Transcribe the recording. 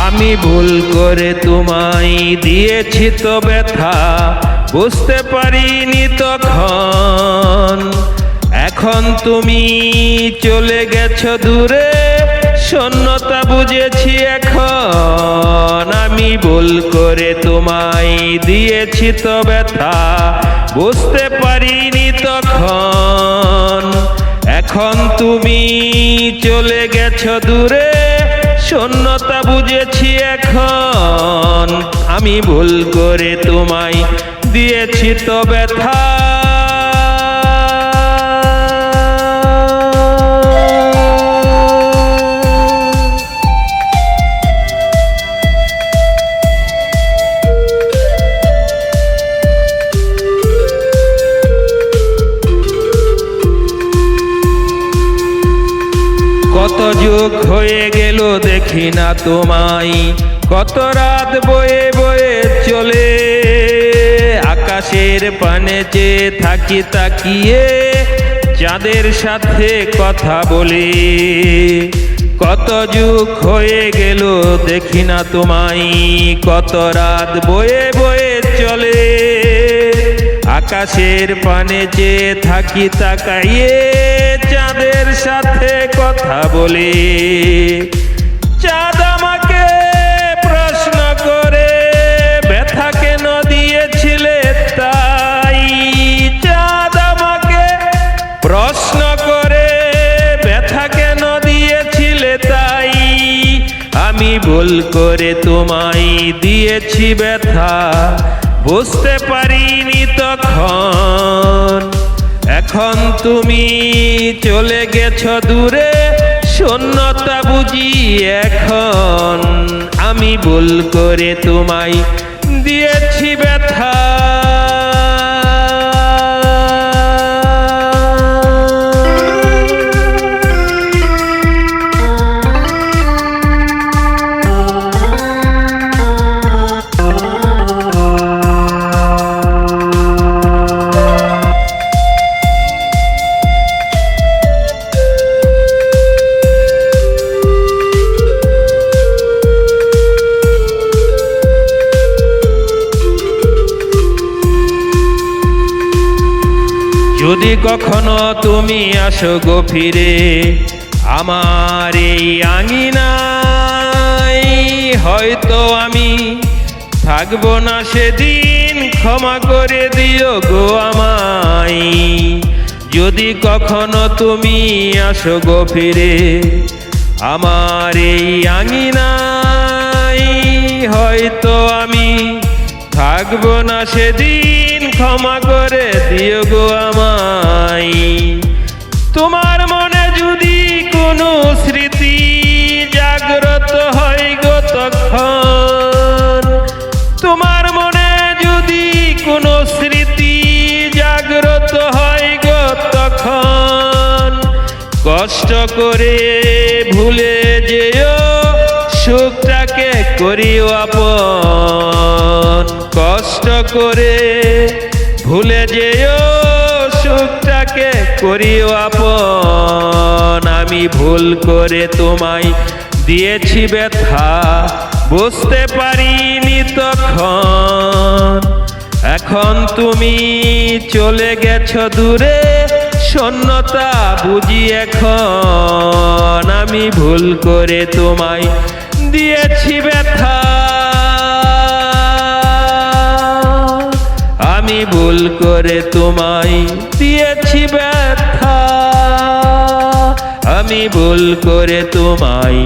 আমি ভুল করে তোমায় দিয়েছি তো ব্যথা, বুঝতে পারিনি তখন। এখন তুমি চলে গেছো দূরে, শূন্যতা বুঝেছি এখন। আমি ভুল করে তোমায় দিয়েছি তো ব্যথা, বুঝতে পারিনি তখন। এখন তুমি চলে গেছো দূরে, শূন্যতা বুঝেছি এখন। আমি ভুল করে তোমায় দিয়েছি তো ব্যথা। কত যুগ হয়ে গেল দেখি না তোমায়, কত রাত বয়ে বয়ে চলে। আকাশের পানে চেয়ে থাকি তাকিয়ে, চাঁদের সাথে কথা বলে। কত যুগ হয়ে গেল দেখি না তোমায়, কত রাত বয়ে বয়ে চলে। আকাশের পানে চেয়ে থাকি তাকাইয়ে, চাঁদের সাথে কথা বলে। চাঁদ আমাকে প্রশ্ন করে ব্যথা কেন দিয়েছিলে তাই। চাঁদ আমাকে প্রশ্ন করে ব্যথা কেন দিয়েছিলে তাই। আমি ভুল করে তোমায় দিয়েছি ব্যথা, বুঝতে পারিনি তখন। এখন তুমি চলে গেছো দূরে, শূন্যতা বুঝি এখন। আমি ভুল করে তোমায় দিয়েছি ব্যথা। যদি কখনো তুমি আসো গো ফিরে আমার এই আঙিনায়, হয়তো আমি থাকবো না সেদিন, ক্ষমা করে দিও গো আমায়। যদি কখনো তুমি আসো গো ফিরে আমার এই আঙিনায়, হয়তো আমি থাকবো না সেদিন, ক্ষমা করে দিও গো আমায়। তোমার মনে যদি কোনো স্মৃতি জাগ্রত হয় গো তখন, তোমার মনে যদি কোনো স্মৃতি জাগ্রত হয় গো তখন, কষ্ট করে ভুলে যেও সুখটাকে করিও আপন। কষ্ট করে ভুলে যেও সুখটাকে করিও আপন। আমি ভুল করে তোমায় দিয়েছি ব্যথা, বুঝতে পারিনি তখন। এখন তুমি চলে গেছো দূরে, শূন্যতা বুঝি এখন। আমি ভুল করে তোমায় দিয়েছি ব্যথা। আমি ভুল করে তোমায় দিয়েছি ব্যথা। আমি ভুল করে তোমায়